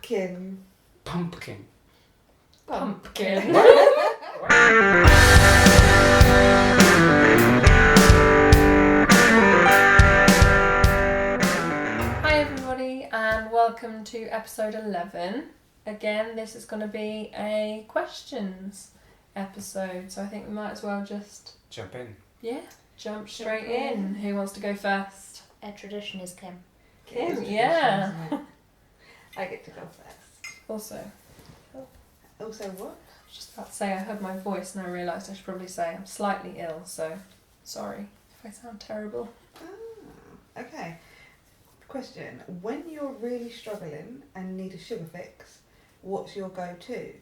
Pumpkin. Pumpkin. Pumpkin. Hi everybody and welcome to episode 11. Again, this is going to be a questions episode, so I think we might as well just Jump in. jump straight in. Who wants to go first? Our tradition is Kim. Kim, It's yeah. tradition, isn't it? I get to go first. Also, what? I was just about to say I heard my voice and I realised I should probably say I'm slightly ill, so sorry if I sound terrible. Ah, okay. Question. When you're really struggling and need a sugar fix, what's your go-to?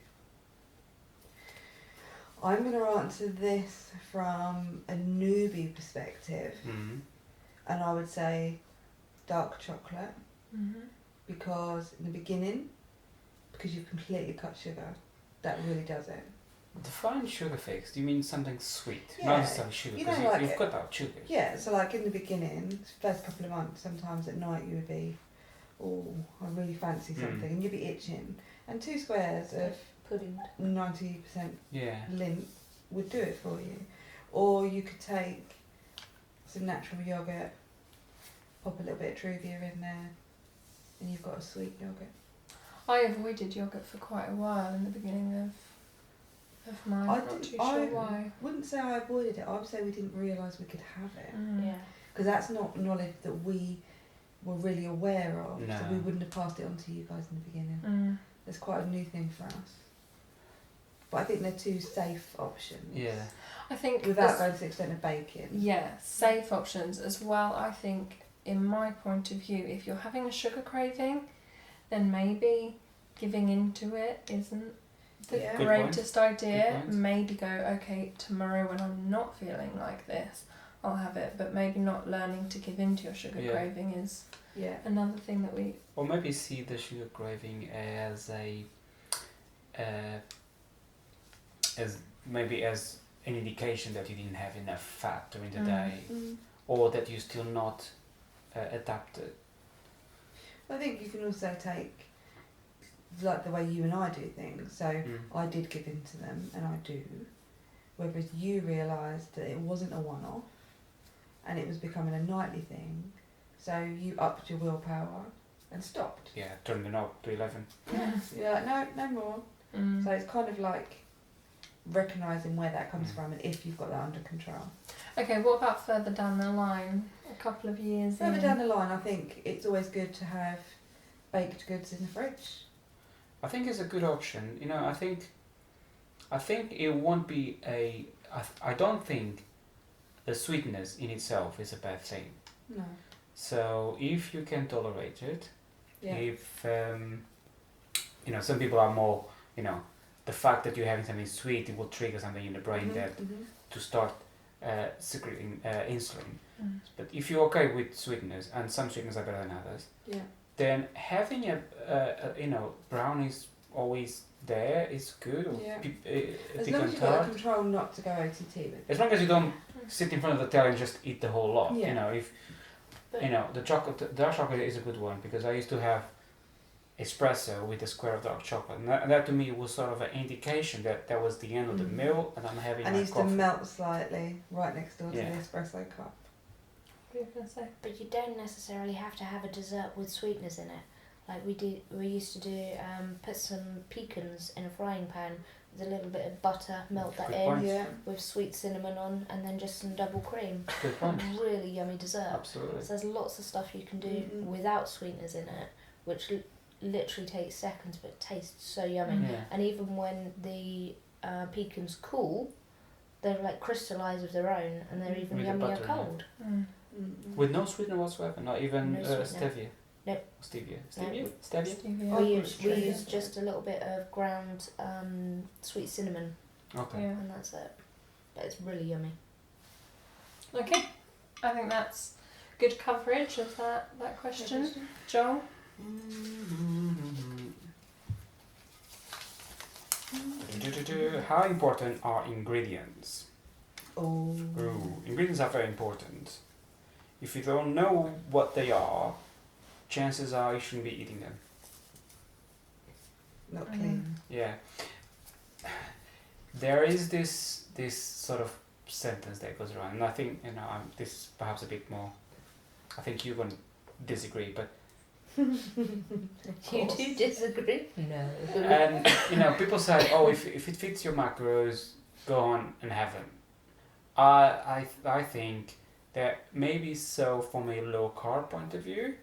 I'm going to answer this from a newbie perspective, Mm-hmm. and I would say dark chocolate, because in the beginning, because you've completely cut sugar, that really does it. Define sugar fix. Do you mean something sweet? Yeah. Not necessarily sugar, You because know, like you've it- cut out sugar. Yeah, so like in the beginning, first couple of months, sometimes at night you would be, oh, I really fancy something, and you'd be itching. And 2 squares of Pudding. 90% Yeah. lint would do it for you. Or you could take some natural yoghurt, pop a little bit of Truvia in there, and you've got a sweet yoghurt. I avoided yoghurt for quite a while in the beginning of mine. I I'm not didn't- too I- sure why. Wouldn't say I avoided it, I would say we didn't realise we could have it. Yeah. Because that's not knowledge that we were really aware of, so No. we wouldn't have passed it on to you guys in the beginning. Mm. It's quite a new thing for us. But I think they're 2 safe options. Yeah. I think Without as- going to the extent of baking. yeah, safe options as well. I think, in my point of view, if you're having a sugar craving, then maybe giving into it isn't the Yeah. Good greatest idea. point. Maybe go, okay, tomorrow when I'm not feeling like this, I'll have it. But maybe not learning to give into your sugar Yeah. craving is Yeah. another thing that we. Or maybe see the sugar craving as as an indication that you didn't have enough fat during the day, or that you're still not adapted. I think you can also take, like the way you and I do things. So I did give in to them, and I do. Whereas you realised that it wasn't a one-off, and it was becoming a nightly thing. So you upped your willpower and stopped. Yeah, turn the knob to 11. You're like, no more. So it's kind of like recognising where that comes from and if you've got that under control. Okay, what about further down the line? A couple of years Further in? down the line, I think it's always good to have baked goods in the fridge. I think it's a good option. You know, I think it won't be I don't think the sweetness in itself is a bad thing. No. So if you can tolerate it, Yeah. if some people are more, the fact that you're having something sweet, it will trigger something in the brain that to start secreting insulin. But if you're okay with sweetness, and some sweetness are better than others, Yeah. then having a brownies always there is good. Or Yeah. As thick long and as you've got tart. the control not to go OTT with. As long as you don't sit in front of the telly and just eat the whole lot. Yeah. You know, if the dark chocolate is a good one, because I used to have espresso with a square of dark chocolate, and that to me was sort of an indication that was the end of the meal, and I'm having And my it used coffee. to melt slightly right next door to Yeah. the espresso cup. What were you going to say? But you don't necessarily have to have a dessert with sweeteners in it. Like we used to do, put some pecans in a frying pan with a little bit of butter, melt that Good in point. Yeah. with sweet cinnamon on, and then just some double cream. Good point. Really yummy dessert. Absolutely. So there's lots of stuff you can do Mhm. without sweeteners in it, which literally takes seconds, but it tastes so yummy. Yeah. And even when the pecans cool, they're like crystallise of their own, and they're even With the yummier butter, yeah. cold. With no sweetener whatsoever, not even No sweetener. stevia. Nope. Stevia. No. Stevia. Stevia. Stevia. Oh, We stevia. use just a little bit of ground sweet cinnamon, Okay. Yeah. and that's it. But it's really yummy. Okay, I think that's good coverage of that question. Joel? How important are ingredients? Oh. Ooh, ingredients are very important. If you don't know what they are, chances are you shouldn't be eating them. Yeah. There is this sort of sentence that goes around, and I think this is perhaps a bit more. I think you're going to disagree, but You do disagree? No. and people say, oh, if it fits your macros, go on and have them. I think that maybe so from a low carb point of view,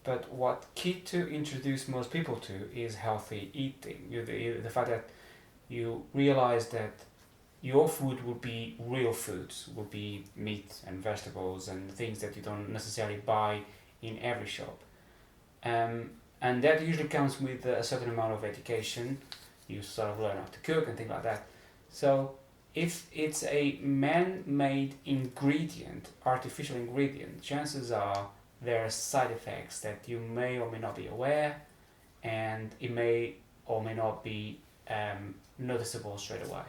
but what keto introduced most people to is healthy eating. The fact that you realize that your food will be real foods, will be meat and vegetables and things that you don't necessarily buy in every shop. And that usually comes with a certain amount of education. You sort of learn how to cook and things like that. So if it's a man-made ingredient, artificial ingredient, chances are there are side effects that you may or may not be aware, and it may or may not be noticeable straight away.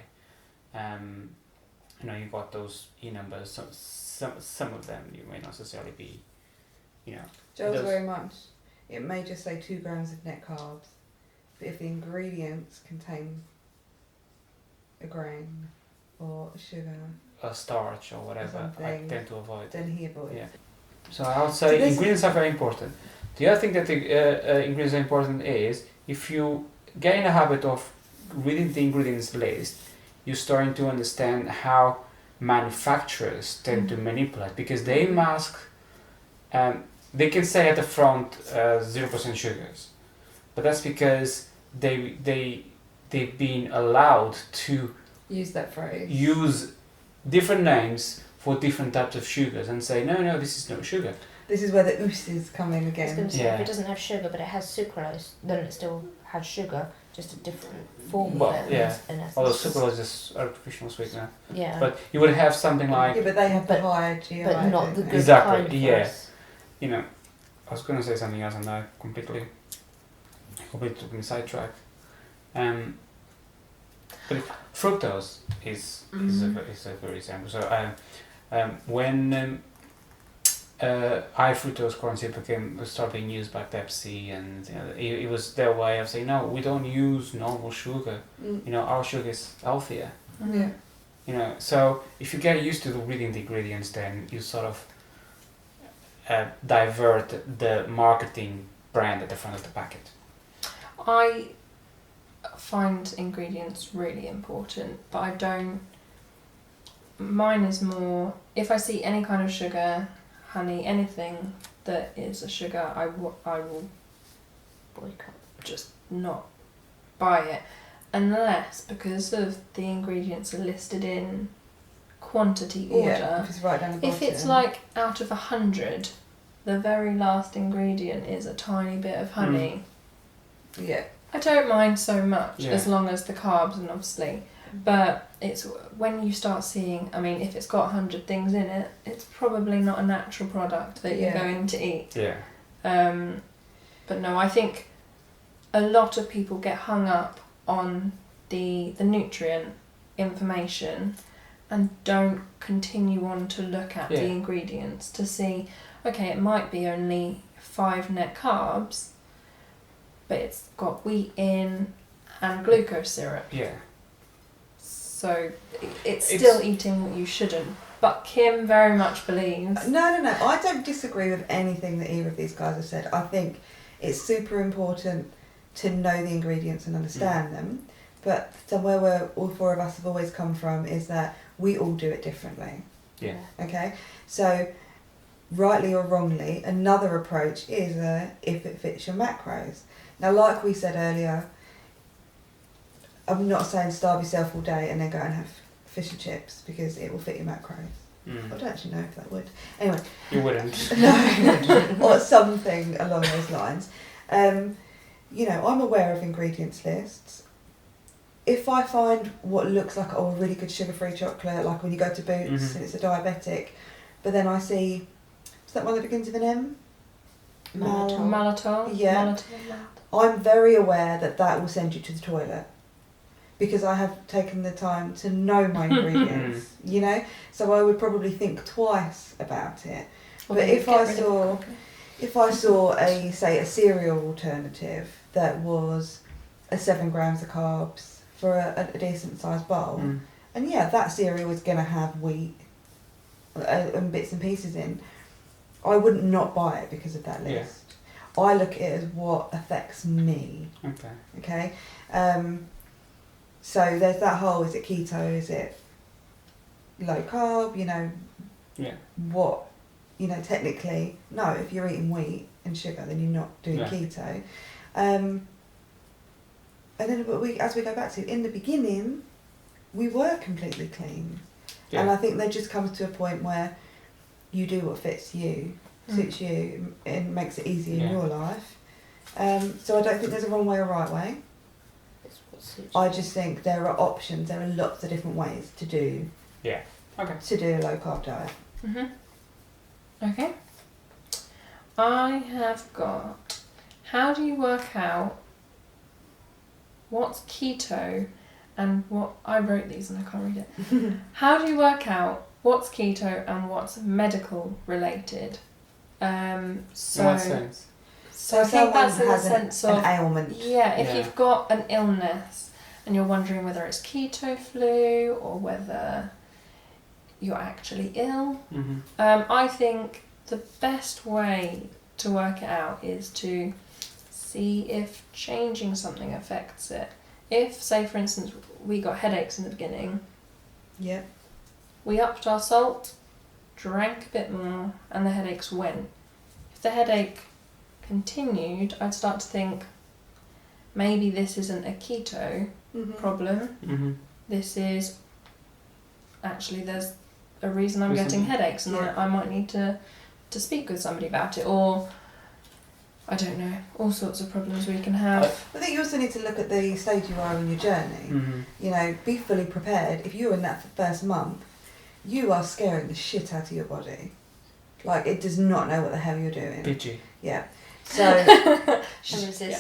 You got those numbers. Some of them you may not necessarily be. Joel's very much. It may just say 2 grams of net carbs, but if the ingredients contain a grain or sugar, a starch or whatever, I tend to avoid. Then he avoids. Yeah. So I would say ingredients are very important. The other thing that the ingredients are important is if you get in the habit of reading the ingredients list, you're starting to understand how manufacturers tend to manipulate, because they mask. They can say at the front 0% sugars, but that's because they've been allowed to use that phrase. Use different names for different types of sugars and say no, this is no sugar. This is where the ooses come in again. I was going to say, if it doesn't have sugar but it has sucralose, then it still has sugar, just a different form of it. Yeah. In essence. Although sucralose is just artificial sweetener. Yeah. But you would have something like. Yeah, but they have the higher GI. But not the good Exactly, kind. yeah. For us. I was going to say something else and I completely took me sidetracked. But fructose is a very example. So when high fructose corn syrup started being used by Pepsi, and it was their way of saying, no, we don't use normal sugar. Our sugar is healthier. Yeah. So if you get used to reading the ingredients, then you sort of divert the marketing brand at the front of the packet. I find ingredients really important, but I don't. Mine is more, if I see any kind of sugar, honey, anything that is a sugar, I will Boycott. just not buy it, unless because of the ingredients are listed in quantity order. Yeah, if it's right down the bottom. If it's like out of 100, the very last ingredient is a tiny bit of honey. Yeah. I don't mind so much Yeah. as long as the carbs, and obviously, but it's when you start seeing, if it's got 100 things in it, it's probably not a natural product that you're going to eat. Yeah. But no, I think a lot of people get hung up on the nutrient information and don't continue on to look at the ingredients to see, okay, it might be only 5 net carbs, but it's got wheat in and glucose syrup. Yeah. So it's still eating what you shouldn't. But Kim very much believes... No. I don't disagree with anything that either of these guys have said. I think it's super important to know the ingredients and understand them. But somewhere where all 4 of us have always come from is that we all do it differently. Yeah. Okay? So, rightly or wrongly, another approach is if it fits your macros. Now, like we said earlier, I'm not saying starve yourself all day and then go and have fish and chips because it will fit your macros. I don't actually know if that would. Anyway. You wouldn't. No. Or something along those lines. I'm aware of ingredients lists. If I find what looks like a really good sugar-free chocolate, like when you go to Boots and it's a diabetic, but then I see, is that one that begins with an M? Maltol. Yeah. Maltol. I'm very aware that will send you to the toilet because I have taken the time to know my ingredients, so I would probably think twice about it. Well, but if I saw a cereal alternative that was a 7 grams of carbs for a decent sized bowl. And yeah, that cereal is going to have wheat and bits and pieces in. I wouldn't not buy it because of that list. I look at it as what affects me. Okay. So there's that whole, is it keto, is it low carb, what, technically, no, if you're eating wheat and sugar, then you're not doing keto. And then as we go back to, in the beginning, we were completely clean. And I think there just comes to a point where you do what fits you, suits you, and makes it easy in your life. So I don't think there's a wrong way or right way. It's what suits I you. just think there are options. There are lots of different ways to do. To do a low carb diet. Okay. I have got. How do you work out what's keto and what I wrote these and I can't read it. How do you work out what's keto and what's medical related? So In what sense? So I think that's in the has sense an of ailment. if you've got an illness and you're wondering whether it's keto flu or whether you're actually ill. I think the best way to work it out is to see if changing something affects it. If, say for instance, we got headaches in the beginning, we upped our salt, drank a bit more, and the headaches went. If the headache continued, I'd start to think maybe this isn't a keto problem. This is actually, there's a reason I'm getting headaches, and I might need to speak with somebody about it, or I don't know, all sorts of problems we can have. I think you also need to look at the stage you are in your journey. Be fully prepared. If you're in that first month, you are scaring the shit out of your body. Like, it does not know what the hell you're doing. Bitchy. Yeah. So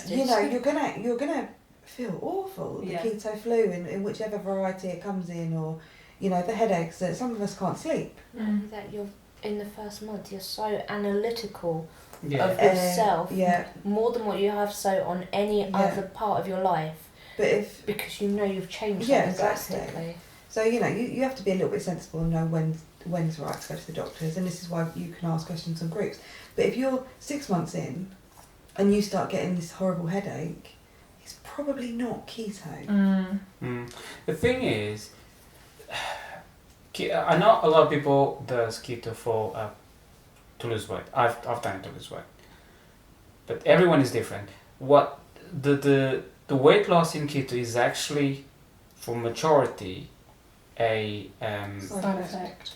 you're gonna feel awful. The keto flu in whichever variety it comes in, or the headaches that some of us can't sleep. That you're in the first month, you're so analytical of yourself, more than what you have so on any other part of your life. But because you've changed drastically. So you have to be a little bit sensible and know when's right to go to the doctors, and this is why you can ask questions on groups. But if you're 6 months in and you start getting this horrible headache, it's probably not keto. The thing is, I know a lot of people does keto for to lose weight. I've done it to lose weight, but everyone is different. What the weight loss in keto is actually, for majority, a side effect.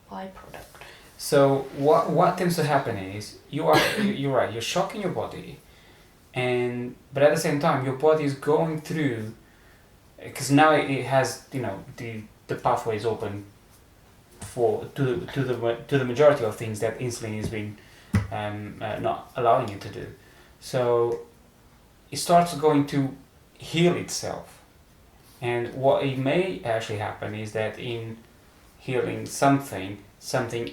Byproduct. So what tends to happen is you're right. You're shocking your body, but at the same time your body is going through, because now it has the pathway is open to the majority of things that insulin has been not allowing it to do. So it starts going to heal itself. And what it may actually happen is that in healing something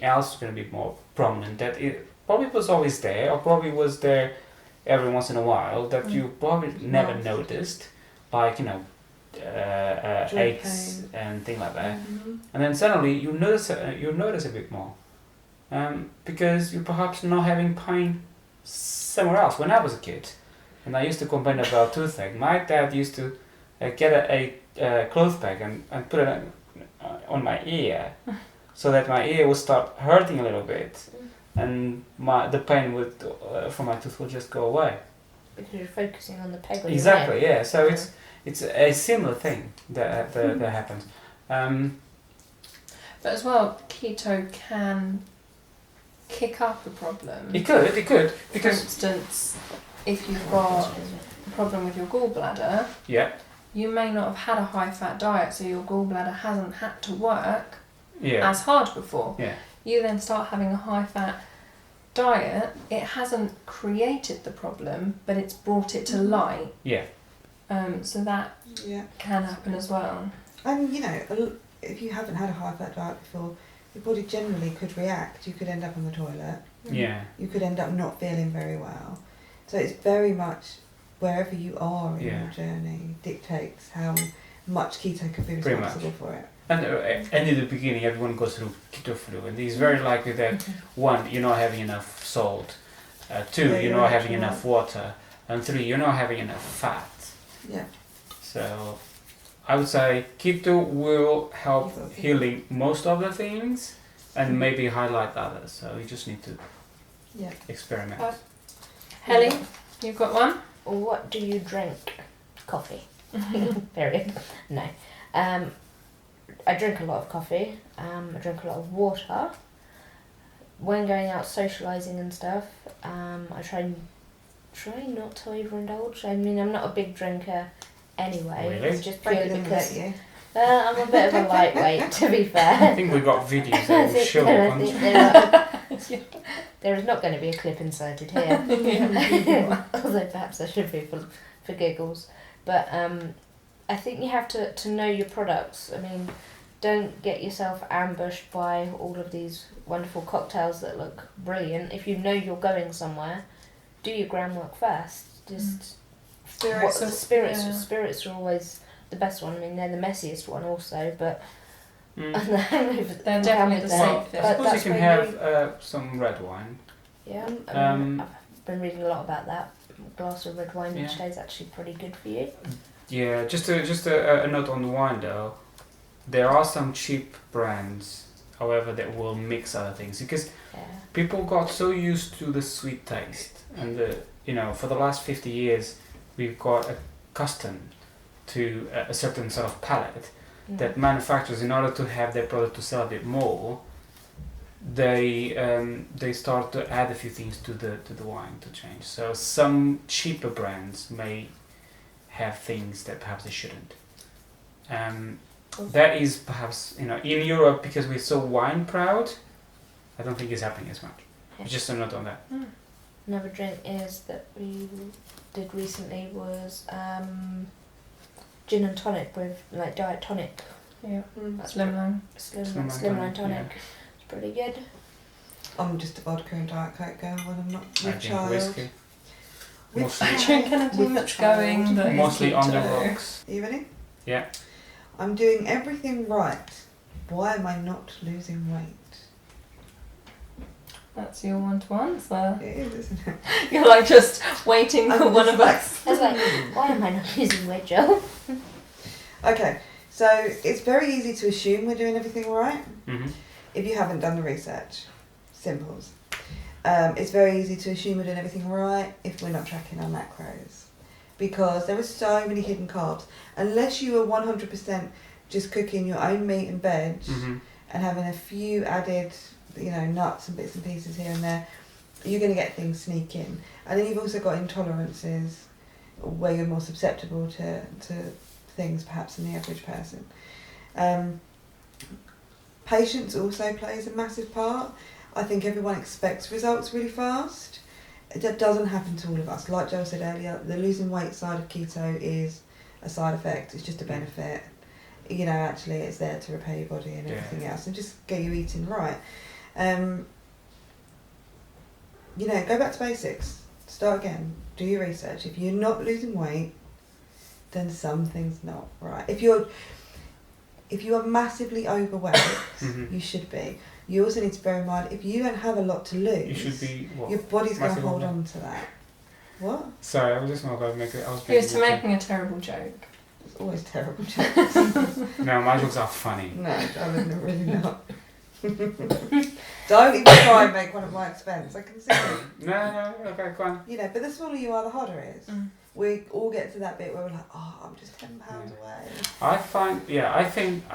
else is going to be more prominent, that it probably was always there, or probably was there every once in a while, that you probably never noticed, like aches and things like that. And then suddenly you notice a bit more, because you're perhaps not having pain somewhere else. When I was a kid, and I used to complain about toothache, my dad used to get a cloth bag and put it on my ear, so that my ear would start hurting a little bit, and the pain from my tooth would just go away. Because you're focusing on the peg on Exactly, your neck. So it's a similar thing that happens. But as well, keto can kick up a problem. It could, because, for instance, if you've got a problem with your gallbladder, you may not have had a high fat diet, so your gallbladder hasn't had to work as hard before. You then start having a high fat diet, it hasn't created the problem, but it's brought it to light. So that can happen as well. And if you haven't had a high fat diet before, your body generally could react. You could end up on the toilet. You could end up not feeling very well. So it's very much wherever you are in Yeah. your journey dictates how much keto could be Pretty responsible for it. And in the beginning, everyone goes through keto flu, and it's very likely that one, you're not having enough salt, two, Yeah, you're you're not having actually enough water, and three, you're not having enough fat. Yeah. So, I would say keto will help healing most of the things, and maybe highlight others. So you just need to experiment. Helly, you've got one? What do you drink? Coffee. Period. No. I drink a lot of coffee. I drink a lot of water. When going out socialising and stuff, I try not to overindulge. I mean, I'm not a big drinker anyway. Really? It's just purely because you. I'm a bit of a lightweight, to be I fair. think we got videos that will show I it. think there is not going to be a clip inserted here. Although perhaps there should be for giggles. But I think you have to know your products. I mean, don't get yourself ambushed by all of these wonderful cocktails that look brilliant. If you know you're going somewhere, do your groundwork first. Just spirits are always the best one. I mean, they're the messiest one also, but and the hangover, They're definitely the Well, safest. I suppose you that's can where have some red wine. Yeah, Um, I've been reading a lot about that. A glass of red wine each Yeah. day is actually pretty good for you. Yeah, just a note on the wine though. There are some cheap brands, however, that will mix other things because Yeah. people got so used to the sweet taste, and for the last 50 years, we've got accustomed to a certain sort of palate that manufacturers, in order to have their product to sell a bit more, they start to add a few things to the wine to change. So some cheaper brands may have things that perhaps they shouldn't. That is perhaps in Europe, because we're so wine proud, I don't think it's happening as much. Yeah. Just a note on that. Another drink is that we did recently was gin and tonic with like diet tonic. Yeah. That's Slimline. Slimline tonic. Yeah. It's pretty good. I'm just a vodka and Diet Coke girl when I'm not I with drink child. whiskey. With Mostly- child. Drinking a too With much child. going, but Mostly on the keto. rocks. Are you ready? Yeah. I'm doing everything right. Why am I not losing weight? That's your one to answer. It is, isn't it? You're like just waiting for I'm one just of us. I was like, why am I not losing weight, Joe? Okay, so it's very easy to assume we're doing everything right Mm-hmm. if you haven't done the research. Simples. It's very easy to assume we're doing everything right if we're not tracking our macros. Because there are so many hidden carbs. Unless you are 100% just cooking your own meat and veg Mm-hmm. and having a few added, nuts and bits and pieces here and there, you're going to get things sneak in. And then you've also got intolerances where you're more susceptible to things perhaps than the average person. Patience also plays a massive part. I think everyone expects results really fast. That doesn't happen to all of us. Like Joe said earlier, the losing weight side of keto is a side effect. It's just a benefit. Actually it's there to repair your body and everything else and just get you eating right. Go back to basics. Start again. Do your research. If you're not losing weight, then something's not right. If you are massively overweight, Mm-hmm. you should be. You also need to bear in mind, if you don't have a lot to lose, You should be what? your body's going to Massive hold overweight? on to that. What? Sorry, I was just not about to make it. I was He was making a terrible joke. It's always terrible jokes. No, my jokes are funny. No, darling, they're really not. Don't even try and make one at my expense. I can see it. No, okay, go on. But the smaller you are, the harder it is. We all get to that bit where we're like, I'm just £10 away. I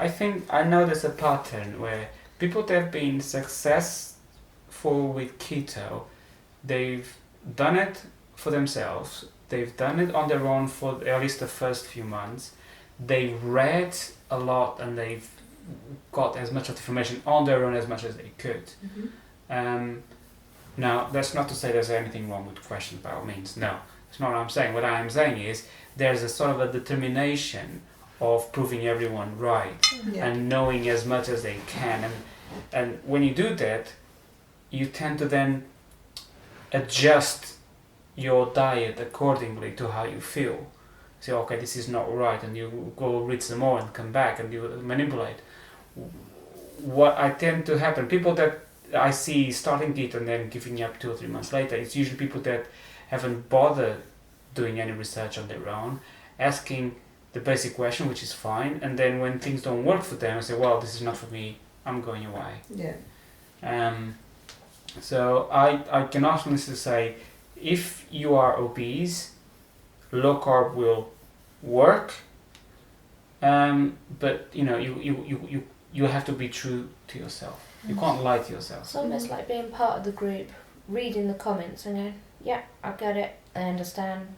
think I notice a pattern where people that have been successful with keto, they've done it for themselves. They've done it on their own for at least the first few months. They've read a lot and they've got as much information on their own as much as they could. Mm-hmm. Now, that's not to say there's anything wrong with questions by all means. No, that's not what I'm saying. What I'm saying is there's a sort of a determination of proving everyone right Yeah. and knowing as much as they can. And when you do that, you tend to then adjust your diet accordingly to how you feel. Say, okay, this is not right, and you go read some more and come back and you manipulate. What I tend to happen, people that I see starting keto and then giving up 2 or 3 months later, it's usually people that haven't bothered doing any research on their own, asking the basic question, which is fine, and then when things don't work for them, I say, well, this is not for me, I'm going away. Yeah. So I can honestly say, if you are obese, low carb will work, but you have to be true to yourself. You can't lie to yourself. It's almost like being part of the group, reading the comments and going, yeah, I get it, I understand.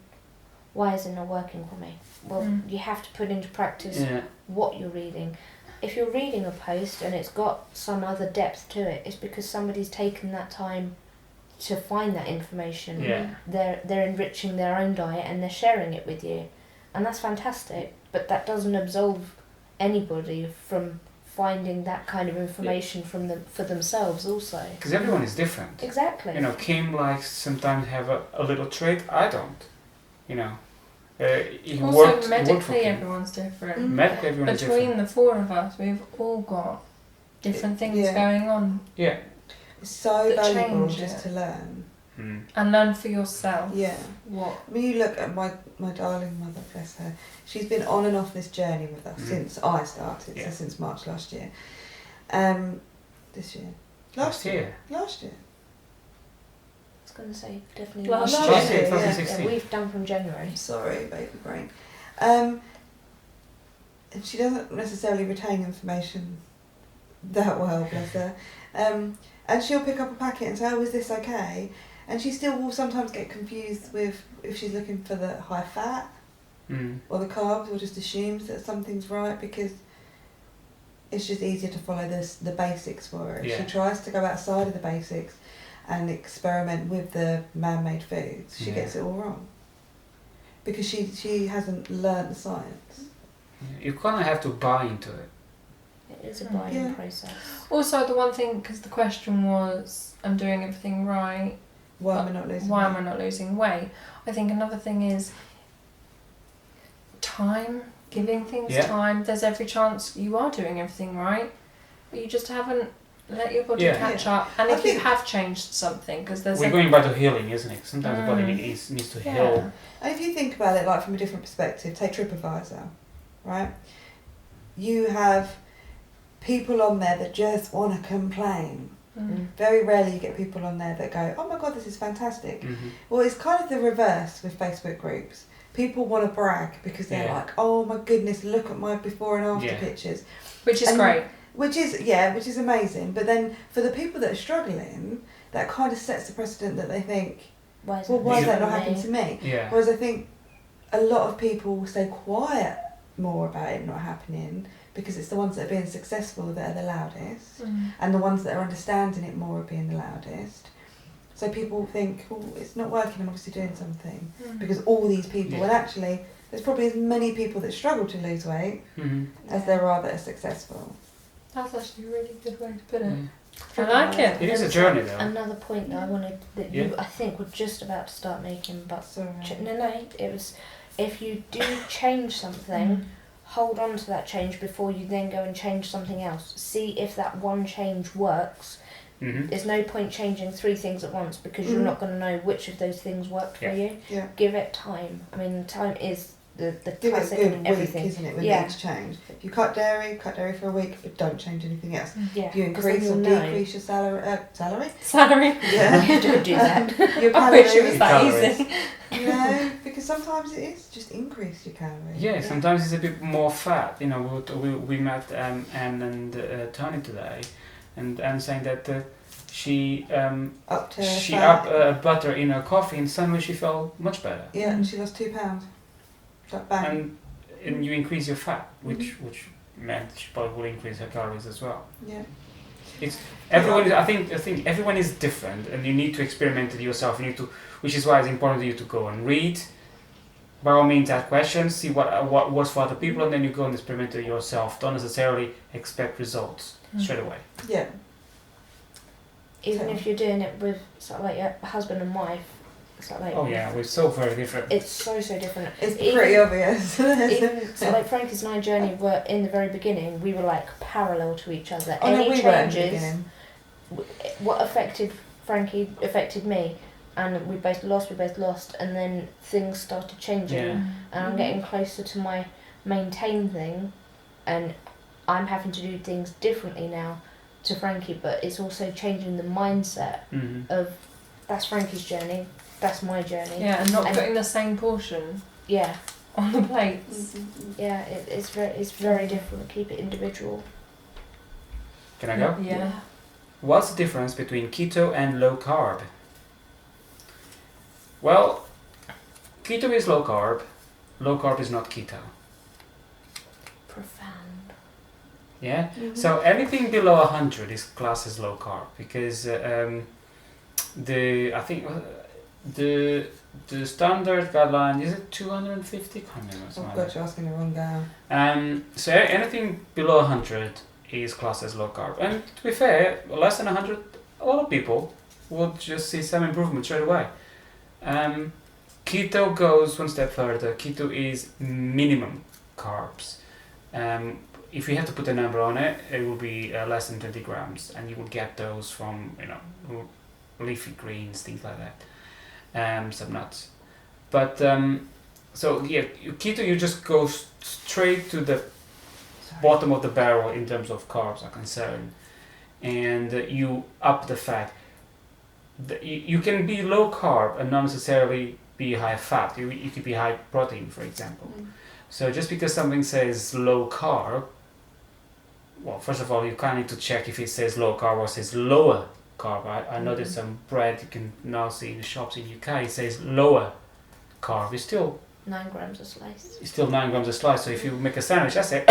Why is it not working for me? Well, you have to put into practice what you're reading. If you're reading a post and it's got some other depth to it, it's because somebody's taken that time to find that information. Yeah. They're enriching their own diet and they're sharing it with you. And that's fantastic, but that doesn't absolve anybody from finding that kind of information for themselves also. Because everyone is different. Exactly. Kim likes sometimes have a little trait, I don't. It Also, worked for medically, Kim. everyone's different. Medically, everyone's Between different. the four of us, we've all got different things going on. Yeah. It's so That valuable change just it. to learn. And learn for yourself. Yeah. What? When you look at my darling mother, bless her, she's been on and off this journey with us since I started, so since March last year. This year. Last year. I was going to say, definitely Last year, yeah. 2016. We've done from January. Sorry, baby brain. And she doesn't necessarily retain information that well, bless her. And she'll pick up a packet and say, oh, is this okay? And she still will sometimes get confused with if she's looking for the high fat or the carbs, or just assumes that something's right because it's just easier to follow the basics for her. If she tries to go outside of the basics and experiment with the man-made foods, she gets it all wrong. Because she hasn't learnt the science. You kind of have to buy into it. It is a buying process. Also, the one thing, because the question was, I'm doing everything right. Why am I not losing weight? Why am I not losing weight? I think another thing is time, giving things time. There's every chance you are doing everything right, but you just haven't let your body catch up. And if you have changed something, because there's we're going back to healing, isn't it? Sometimes the body needs to heal. And if you think about it like from a different perspective, take TripAdvisor, right? You have people on there that just want to complain. Very rarely you get people on there that go, oh my god, this is fantastic. Well, it's kind of the reverse with Facebook groups. People want to brag because they're like, oh my goodness, look at my before and after pictures. Which is great. Which is amazing. But then for the people that are struggling, that kind of sets the precedent that they think, why is that not happening to me? Yeah. Whereas I think a lot of people will stay quiet more about it not happening because it's the ones that are being successful that are the loudest, and the ones that are understanding it more are being the loudest. So people think, oh, it's not working, I'm obviously doing something, because all these people, well actually, there's probably as many people that struggle to lose weight as there are that are successful. That's actually a really good way to put it. I like it. It is a journey though. Another point that I wanted, that you, I think, were just about to start making, but no, it was, if you do change something, hold on to that change before you then go and change something else. See if that one change works. There's no point changing 3 things at once because you're not going to know which of those things worked for you. Give it time. I mean, time is the classic in everything. Week, isn't it, when things change. If you cut dairy for a week, but don't change anything else. If you increase or decrease your salary? Yeah. Don't do that. Your I wish it was that easy. Because sometimes it is just increase your calories. Yeah, sometimes it's a bit more fat. We met Anne and Tony today, and Anne saying that she upped butter in her coffee, and suddenly she felt much better. Yeah, and she lost 2 pounds. Like bang. And you increase your fat, which meant she probably will increase her calories as well. Yeah. It's everyone. I think everyone is different, and you need to experiment it yourself. You need to, which is why it's important for you to go and read. By all means, ask questions, see what works for other people, and then you go and experiment it yourself. Don't necessarily expect results straight away. Yeah. Even if you're doing it with sort of like your husband and wife, Like, Oh yeah, we're so very different. it's so different. It's pretty obvious. Even so, like Frankie's and I journey were in the very beginning. We were like parallel to each other. Oh, no, Any we were in the changes, beginning. what affected Frankie affected me, and we both lost, and then things started changing, Yeah. and I'm getting closer to my maintain thing, and I'm having to do things differently now to Frankie, but it's also changing the mindset of that's Frankie's journey, that's my journey. Yeah, and not putting the same portion Yeah, on the plates. yeah, it's very different. Keep it individual. Can I go? Yeah. What's the difference between keto and low carb? Well, keto is low carb is not keto. Profound. Yeah? So anything below 100 is classed as low carb because the standard guideline is it 250? Can't remember. Oh something like God, you're asking the wrong gal. so anything below 100 is classed as low carb. And to be fair, less than 100, a lot of people would just see some improvement straight away. Keto goes one step further. Keto is minimum carbs. If you have to put a number on it, it will be less than 20 grams, and you will get those from leafy greens, things like that, some nuts. But so yeah, keto you just go straight to the bottom of the barrel in terms of carbs are concerned, and you up the fat. You can be low carb and not necessarily be high fat. You could be high protein, for example. So just because something says low carb, well, first of all, you kind of need to check if it says low carb or says lower carb. I noticed some bread you can now see in the shops in UK, it says lower carb. It's still 9 grams a slice. It's still 9 grams a slice. So if you make a sandwich, that's it.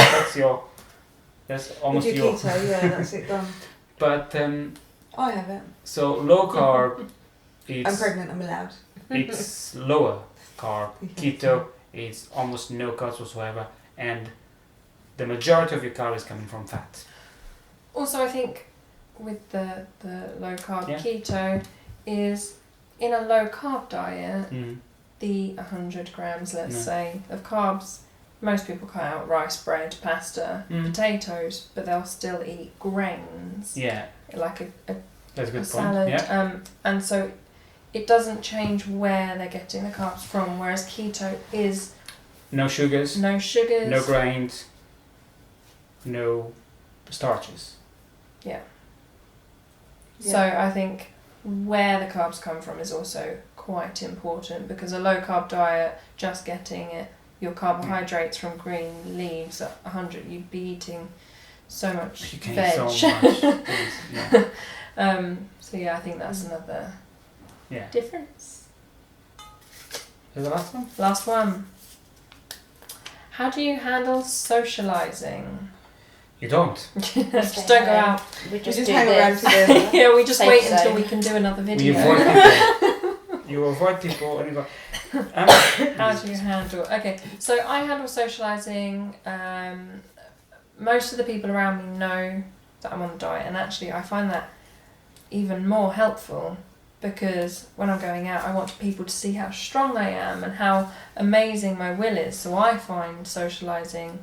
That's almost With your. keto, yeah, that's it done. But I have it. so low carb, it's I'm pregnant. I'm allowed. it's lower carb. Keto is almost no carbs whatsoever, and the majority of your calories coming from fat. Also, I think with the low carb Yeah. keto is in a low carb diet, Mm. the 100 grams, let's No. say, of carbs, most people cut out rice, bread, pasta, Mm. potatoes, but they'll still eat grains, Yeah, like a that's a good point. salad. Yeah. And so it doesn't change where they're getting the carbs from, whereas keto is No sugars, no sugars. no grains, no starches. So I think where the carbs come from is also quite important, because a low carb diet, just getting your carbohydrates from green leaves at 100, you'd be eating so much You can veg. eat so much. things, yeah. So yeah, I think that's another Yeah. difference. Is the last one? Last one. How do you handle socialising? You don't. Just don't go out. We Just do hang around this. together. Yeah, we just Safe wait zone. until we can do another We video. avoid people. You avoid people and you go. How do you handle? Okay, so I handle socialising. Most of the people around me know that I'm on the diet, and actually I find that even more helpful, because when I'm going out, I want people to see how strong I am and how amazing my will is. So I find socialising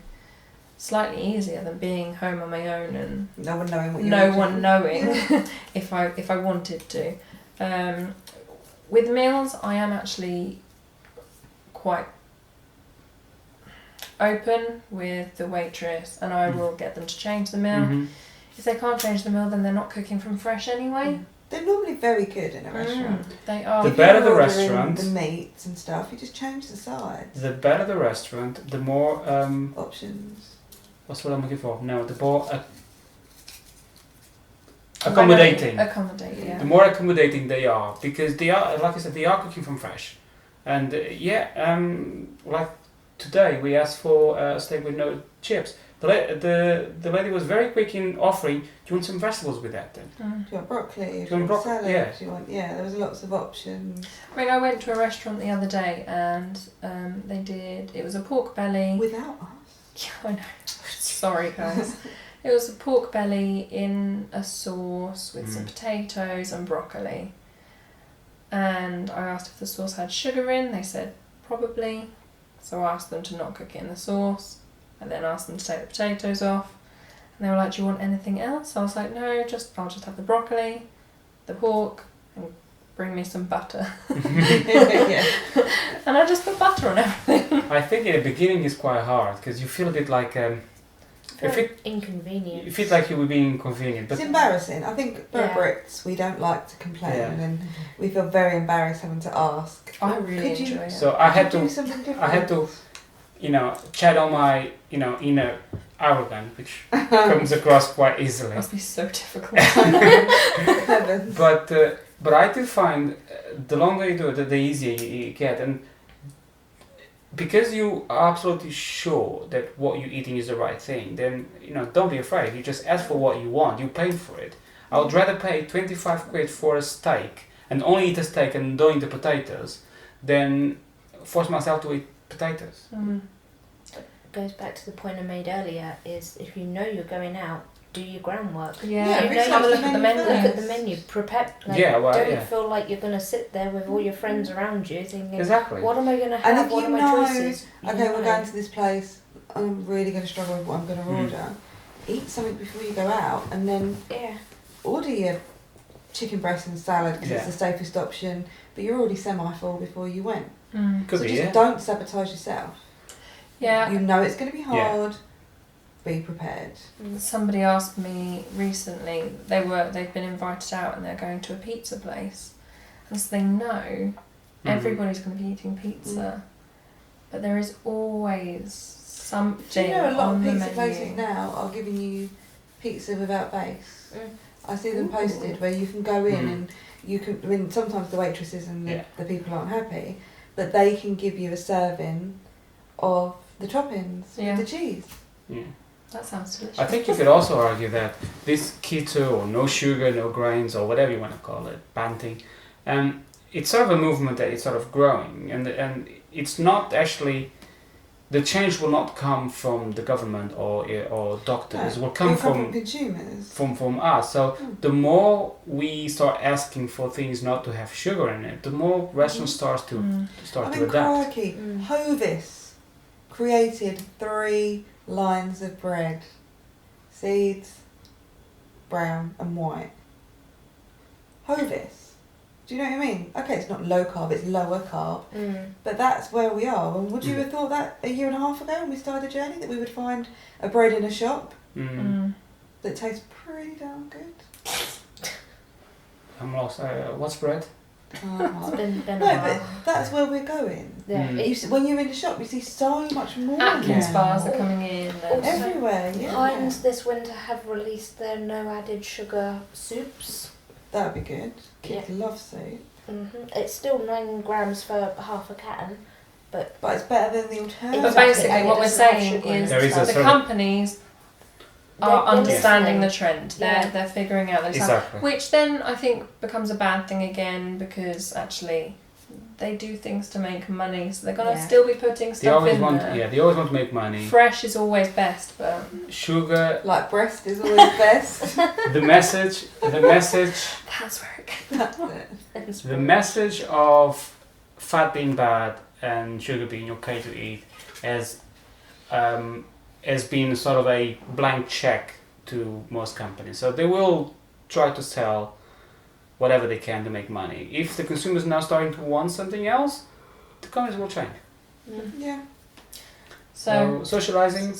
slightly easier than being home on my own and No one knowing what you're no eating. one knowing if I wanted to. With meals, I am actually quite open with the waitress, and I will get them to change the meal. Mhm. If they can't change the meal, then they're not cooking from fresh anyway. They're normally very good in a restaurant. They are. The If better you're the ordering restaurant- the meats and stuff, you just change the sides. The better the restaurant, the more Options. what's what I'm looking for? No, the more accommodating. Accommodating, yeah. The more accommodating they are, because they are, like I said, they are cooking from fresh, and like today we asked for a steak with no chips. The lady was very quick in offering. Do you want some vegetables with that then? Do you want broccoli? Do you you want want broccoli? salad? Yeah. Do you want, there was lots of options. I mean, I went to a restaurant the other day, and it was a pork belly. Without us. Yeah, I know. Sorry, guys. It was a pork belly in a sauce with some potatoes and broccoli. and I asked if the sauce had sugar in. They said probably, so I asked them to not cook it in the sauce. I then asked them to take the potatoes off, and they were like, "Do you want anything else?" I was like, "No, I'll just have the broccoli, the pork, and bring me some butter." Yeah. And I just put butter on everything. I think in the beginning it's quite hard because you feel a bit like inconvenient. you feel like you were being inconvenient. But It's embarrassing. I think for Yeah. Brits, we don't like to complain, Yeah. and we feel very embarrassed having to ask. I really Could you- enjoy it. so I had Could you do to something different? I had to, chat on my inner arrogant, which comes across quite easily. Must be so difficult. Heavens. But I do find the longer you do it, the easier you get, and because you are absolutely sure that what you're eating is the right thing, then don't be afraid. You just ask for what you want. You pay for it. I would rather pay 25 quid for a steak and only eat a steak and don't eat the potatoes than force myself to eat potatoes. Mm. Goes back to the point I made earlier, is if you know you're going out, do your groundwork. Yeah, you know, have a you look at the menu. Look at the menu, prepare. Don't feel like you're going to sit there with all your friends around you thinking, Exactly. what am I going to And have? if What you are my know, choices? You Okay, we're know. going to this place. I'm really going to struggle with what I'm going to order. Eat something before you go out, and then Yeah. order your chicken breast and salad because it's the safest option. But you're already semi-full before you went. Mm. Could so be, just yeah. don't sabotage yourself. Yeah. You know it's going to be Yeah. hard. Be prepared. Somebody asked me recently, they've been invited out and they're going to a pizza place, and so they know everybody's going to be eating pizza, but there is always something Do you know a lot on of the pizza menu. places now are giving you pizza without base? I see them Ooh. posted where you can go in and you can. I mean, sometimes the waitresses and the people aren't happy, but they can give you a serving of the toppings Yeah. with the cheese. Yeah. That sounds delicious. I think you could also argue that this keto or no sugar, no grains or whatever you want to call it, banting, it's sort of a movement that is sort of growing, and it's not actually. The change will not come from the government or doctors. It will come from consumers. From us. So the more we start asking for things not to have sugar in it, the more restaurants start to adapt. Crikey, Hovis created 3 lines of bread: seeds, brown and white. Hovis. Do you know what I mean? Okay, it's not low carb, it's lower carb. But that's where we are. And would you have thought that a year and a half ago when we started the journey, that we would find a bread in a shop that tastes pretty damn good? I'm lost. What's bread? It's been a No, while. but that's where we're going. Yeah. When you're in the shop, you see so much more. Atkins now. bars are coming in. And Everywhere, yeah. Heinz this winter have released their no added sugar soups. That'd be good. Kids love soup. It's still 9 grams for half a can, but But it's better than the alternative. But Exactly. basically, And it what we're doesn't have saying sugar in is it. There is a the sort of- companies are They're understanding listening. the trend. Yeah. They're figuring out this, Exactly. which then I think becomes a bad thing again, because actually they do things to make money, so they're gonna Yeah. still be putting They stuff always in want. there. Yeah, they always want to make money. Fresh is always best, but Sugar. Like breast is always best. The message. that's where it goes. That's it. The message of fat being bad and sugar being okay to eat has been sort of a blank check to most companies. So they will try to sell whatever they can to make money. If the consumer is now starting to want something else, the companies will change. Yeah. So socializing.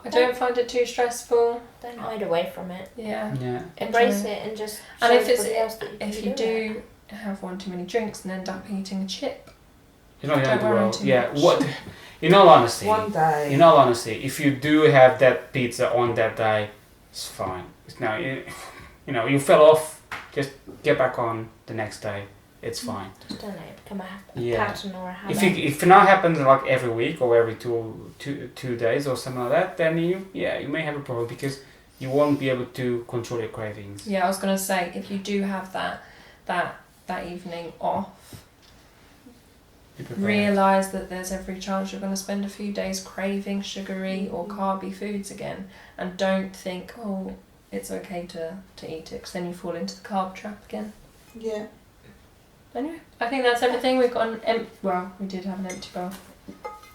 I don't find it too stressful. don't hide away from it. Yeah. Yeah. Embrace Enjoy it and just And show if it's everybody else that you can if you it. do have one too many drinks and end up eating a chip, You're not the end of the Don't worry world. too Yeah. much. What? In all honesty. One day. In all honesty, if you do have that pizza on that day, it's fine. Now, you fell off, just get back on the next day. It's fine. Just don't let it become a Yeah. pattern or a habit. If it now happens like every week or every two days or something like that, then you may have a problem because you won't be able to control your cravings. yeah, I was gonna say if you do have that evening off, Be prepared. realise that there's every chance you're going to spend a few days craving sugary or carby foods again, and don't think, oh, it's okay to eat it, because then you fall into the carb trap again. Yeah. Anyway, I think that's everything. We've got an empty. Well, we did have an empty bowl.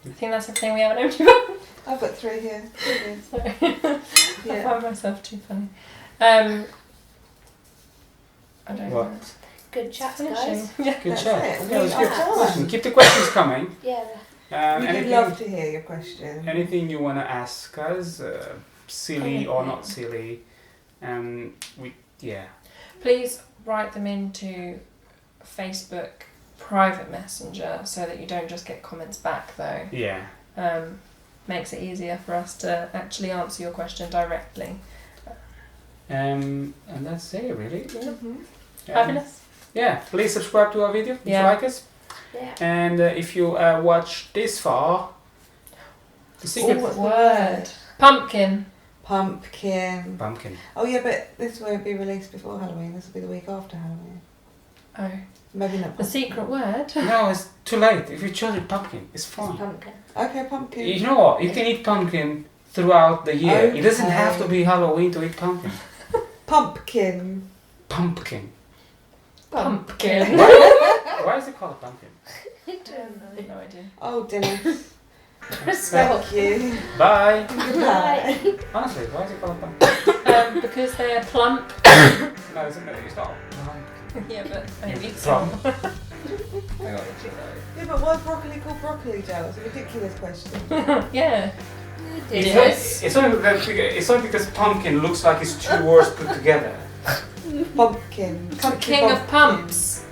I think that's everything. We have an empty bowl. I've got 3 here. Sorry. I Yeah. find myself too funny. I don't What? know. Good chat, Finishing. guys. Yeah. Good That's chat. it. Yeah, it was We good. are Listen, done. keep the questions coming. Yeah. We would Anything, love to hear your question. anything you want to ask us, silly or not Anything. silly, yeah. Please write them into Facebook private messenger so that you don't just get comments back though. Yeah. Makes it easier for us to actually answer your question directly. And that's it, really. Mhm. Fabulous. Yeah, please subscribe to our video if Yeah. you like us. Yeah. And if you watch this far, the secret Oh, what's the Word. Pumpkin. Pumpkin. pumpkin. Oh yeah, but this won't be released before Halloween. This will be the week after Halloween. Oh. Maybe not. The secret word. No, it's too late. If you chose it pumpkin, it's It's fine. pumpkin. Okay, pumpkin. You know what? You can eat pumpkin throughout the year. It doesn't have to Okay. be Halloween to eat pumpkin. Pumpkin. Pumpkin. Pumpkin. Why is it called a pumpkin? I don't know. No idea. Oh, Dennis. Stop. Thank you. Bye. Goodbye. Honestly, why is it called a pumpkin? Because they're plump. No, it's not a pumpkin. Yeah, but I Yeah, need plump. some. Yeah, but why's broccoli called broccoli, Joe? It's a ridiculous question. Yeah. It's, It not, is. it's only because pumpkin looks like it's 2 words put together. Pumpkin. King of Pumpkin. pumps.